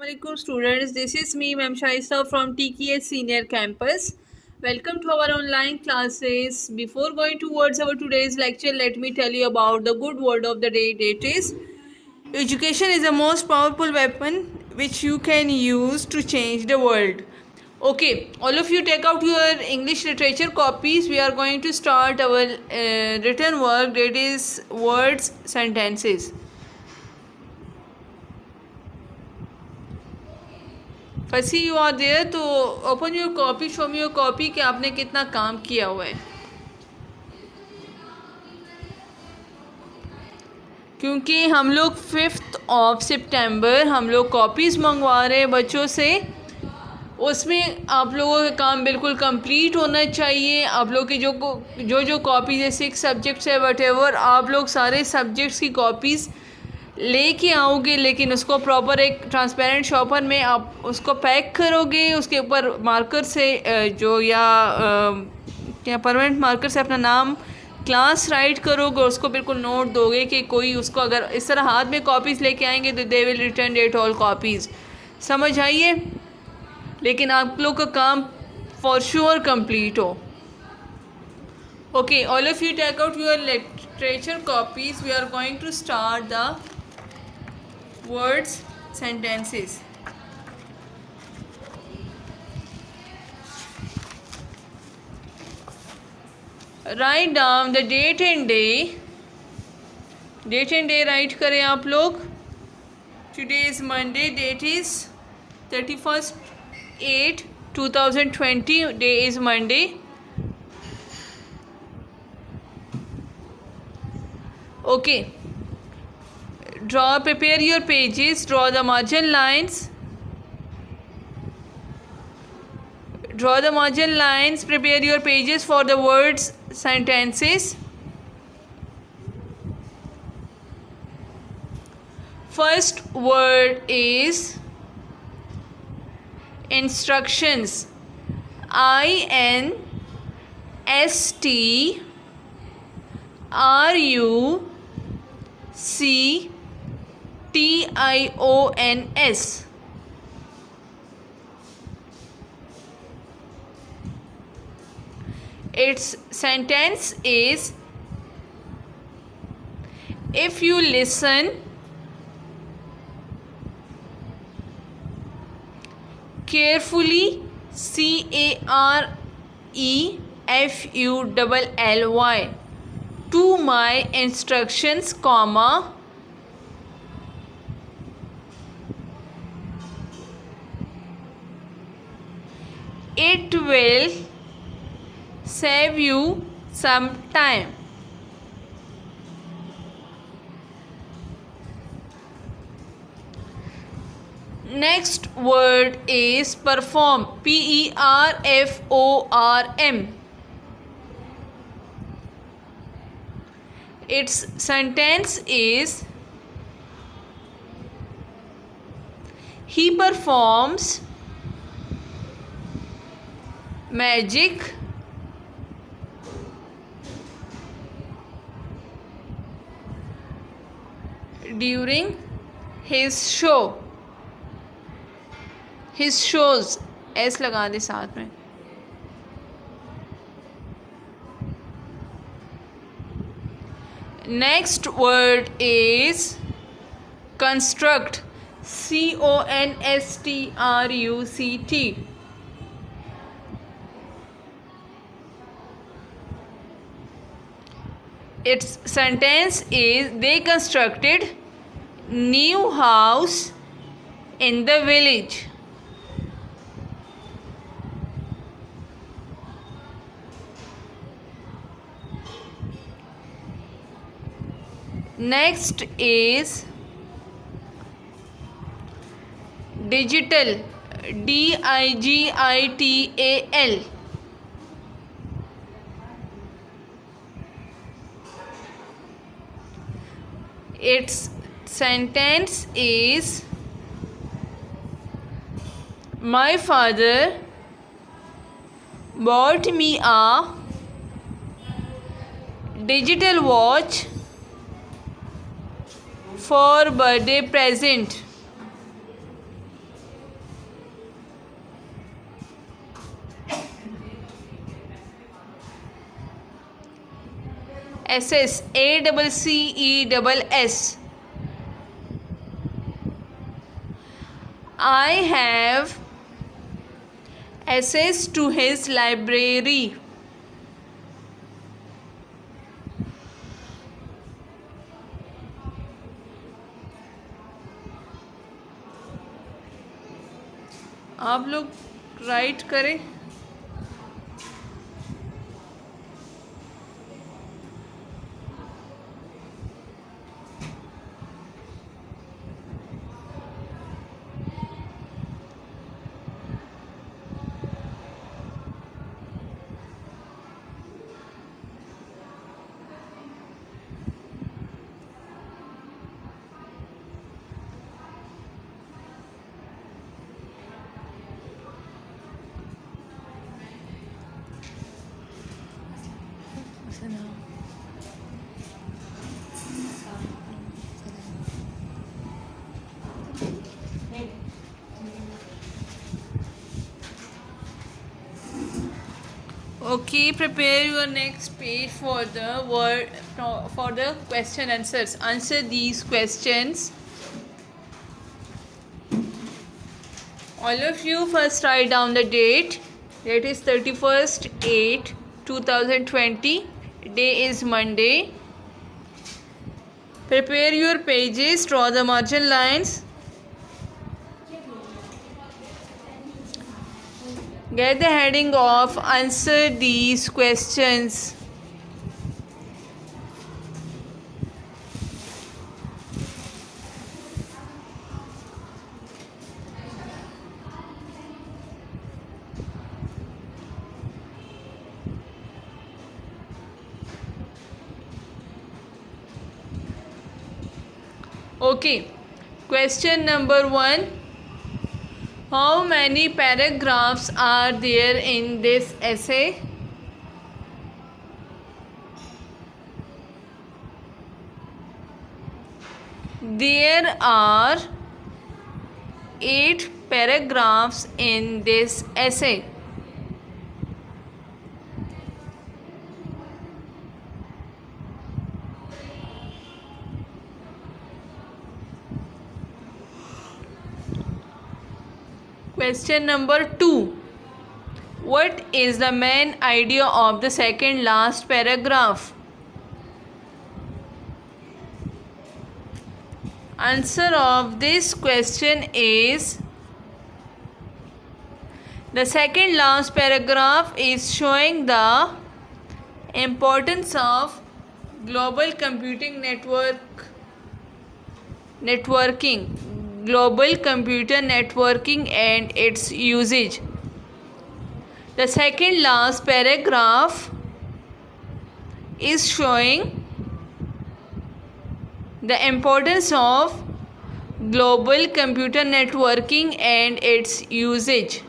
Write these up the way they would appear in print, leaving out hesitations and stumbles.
Assalamualaikum students, this is me Ma'am Shaista from TKS Senior Campus. Welcome to our online classes. Before going towards our today's lecture, let me tell you about the good word of the day. That is, education is the most powerful weapon which you can use to change the world. Okay, all of you take out your English literature copies. We are going to start our written work, that is words, sentences. फसी you are there तो open your copy, show me your copy कि आपने कितना काम किया हुआ है, क्योंकि हम लोग 5 सितंबर हम लोग कॉपीज़ मंगवा रहे हैं बच्चों से। उसमें आप लोगों का काम बिल्कुल कंप्लीट होना चाहिए। आप लोग की जो कॉपीज़ है 6 सब्जेक्ट्स है वट एवर, आप लोग सारे सब्जेक्ट्स की कॉपीज़ लेके आओगे, लेकिन उसको प्रॉपर एक ट्रांसपेरेंट शॉपर में आप उसको पैक करोगे। उसके ऊपर मार्कर से क्या परमानेंट मार्कर से अपना नाम क्लास राइट करोगे, उसको बिल्कुल नोट दोगे कि कोई उसको अगर इस तरह हाथ में कॉपीज़ लेके आएंगे तो they will return that all copies. समझ आइए, लेकिन आप लोग का काम फॉर श्योर कंप्लीट हो। Okay, all of you take out your literature copies. We are going to start the words, sentences. Write down the date and day. Date and day write करें आप लोग. Today is Monday. Date is 31/8/2020. Day is Monday. Okay. Prepare your pages, draw the margin lines. Draw the margin lines, prepare your pages for the words, sentences. First word is instructions. INSTRUCTIONS. Its sentence is, if you listen carefully, CAREFULLY, to my instructions, comma, it will save you some time. Next word is perform. PERFORM. Its sentence is, he performs magic during his show. His shows, S लगा दे साथ में. Next word is construct. CONSTRUCT. Its sentence is, they constructed new house in the village. Next is digital. DIGITAL. Its sentence is, my father bought me a digital watch for birthday present. Assess, ACCESS. I have access to his library. आप लोग right करें. Okay, prepare your next page for the question answers. Answer these questions. All of you first write down the date. Date is 31st/8/2020. Day is Monday. Prepare your pages. Draw the margin lines. Get the heading of answer these questions. Okay, question number 1. How many paragraphs are there in this essay? There are 8 paragraphs in this essay. Question number 2. What is the main idea of the second last paragraph? Answer of this question is the second last paragraph is showing the importance of global computing global computer networking and its usage. The second last paragraph is showing the importance of global computer networking and its usage.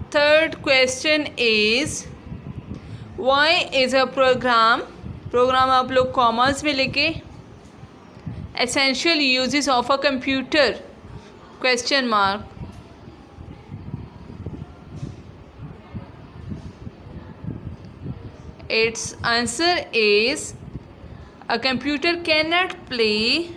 Third question is why is a program आप लोग commerce में लेके essential uses of a computer question mark. Its answer is a computer cannot play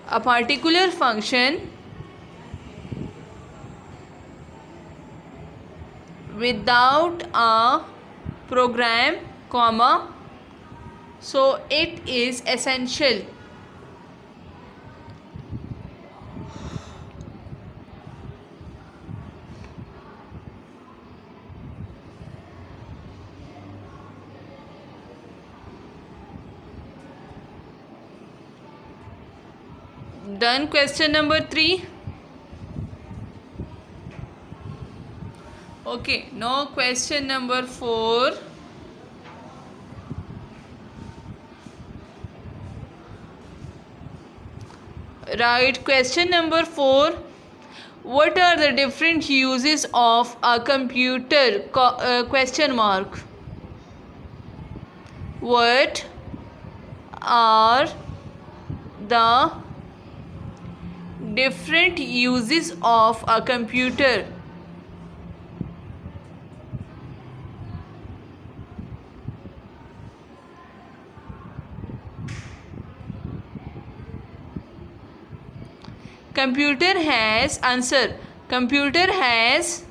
a particular function without a program, comma, so it is essential. Done. Question number 3. Okay, now question number 4. Right. Question number 4. What are the different uses of a computer? Question mark. What are the different uses of a computer? Computer has answer. Computer has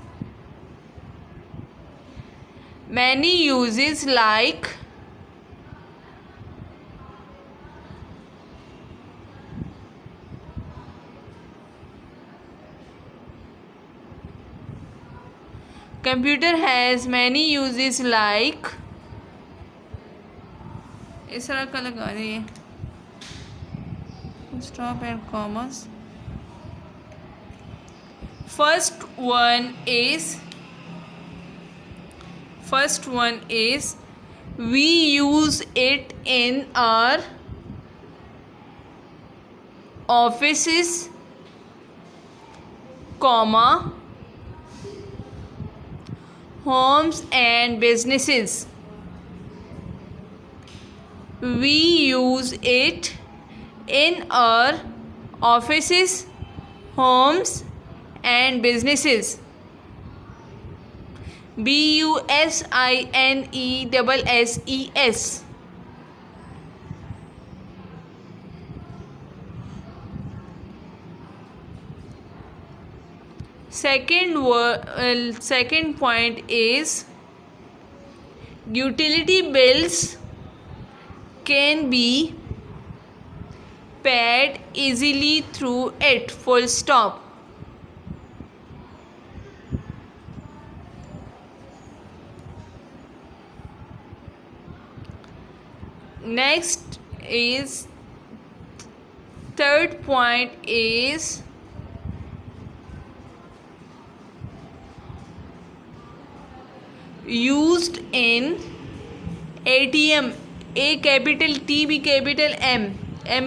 many uses like computer has many uses like इस तरह का लगा रही है stop and commas. First one is we use it in our offices, comma, homes and businesses. We use it in our offices, homes and businesses. BUSINESSES. Second point is utility bills can be paid easily through it. Full stop. Next is third point is used in ATM. A capital, T B capital, M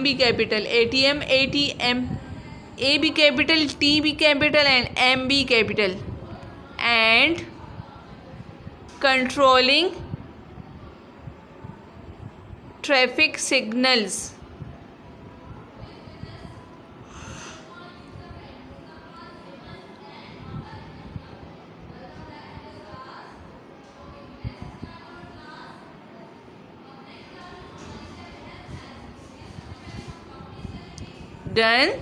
B capital, ATM, A B capital, T B capital and M B capital, and controlling traffic signals. Done.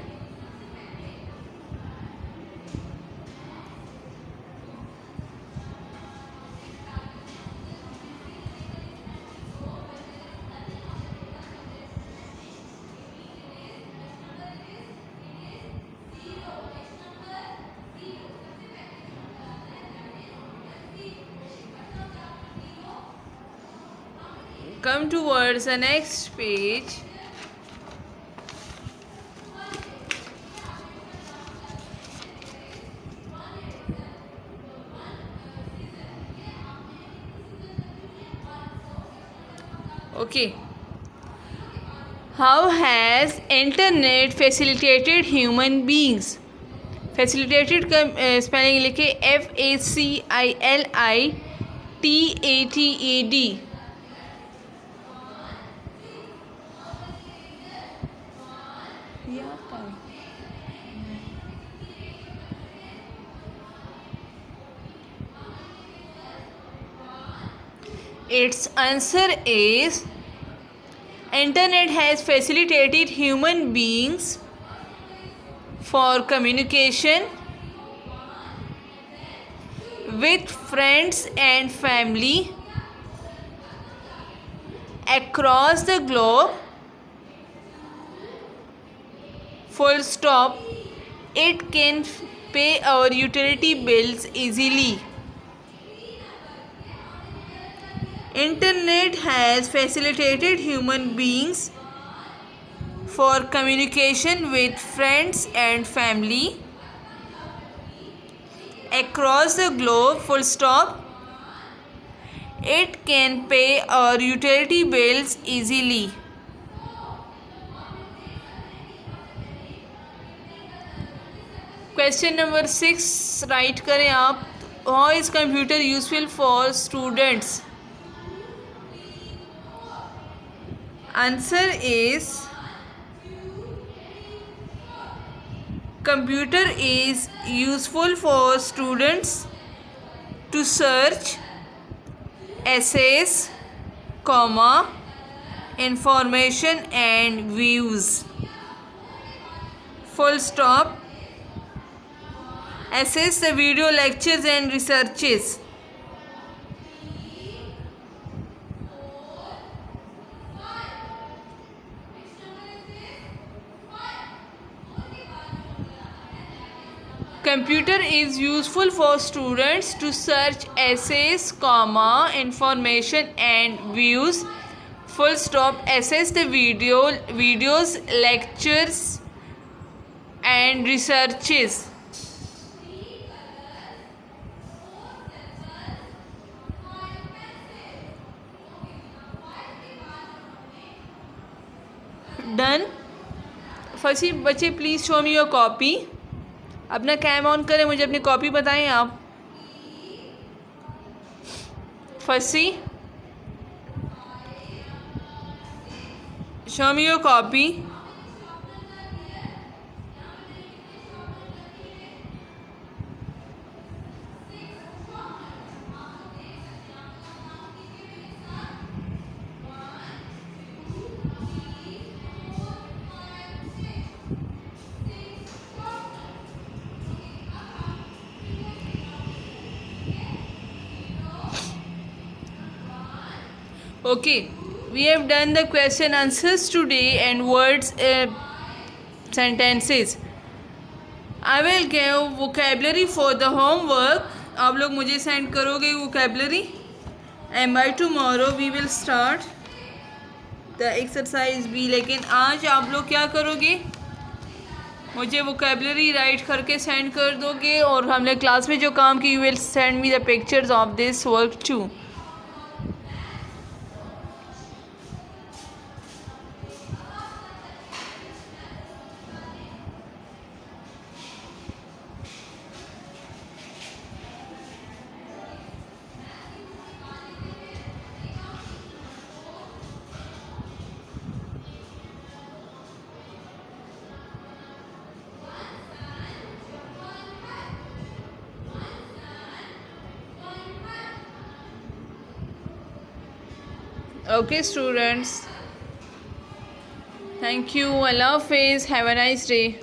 Come towards the next page. Okay. How has internet facilitated human beings? Facilitated का spelling लिखे FACILITATED. Its answer is internet has facilitated human beings for communication with friends and family across the globe. Full stop. It can pay our utility bills easily. Internet has facilitated human beings for communication with friends and family across the globe. Full stop. It can pay our utility bills easily. Question number 6 right करें आप. How is computer useful for students? Answer is computer is useful for students to search essays, comma, information and views, full stop. Assess the video lectures and researches. Computer is useful for students to search essays, comma, information and views, full stop. Assess the videos, lectures and researches. Done. First बच्चे please show me your copy. अपना cam on करें, मुझे अपनी copy बताएं आप. Firstly show me your copy. Okay, we have done the question answers today and words sentences. I will give vocabulary for the homework. आप लोग मुझे send करोगे vocabulary and by tomorrow we will start the exercise B. लेकिन आज आप लोग क्या करोगे, मुझे vocabulary राइट करके सेंड कर दोगे और हमने क्लास में जो काम की you will send me the pictures of this work too. Okay students, thank you. Allah Hafiz. Have a nice day.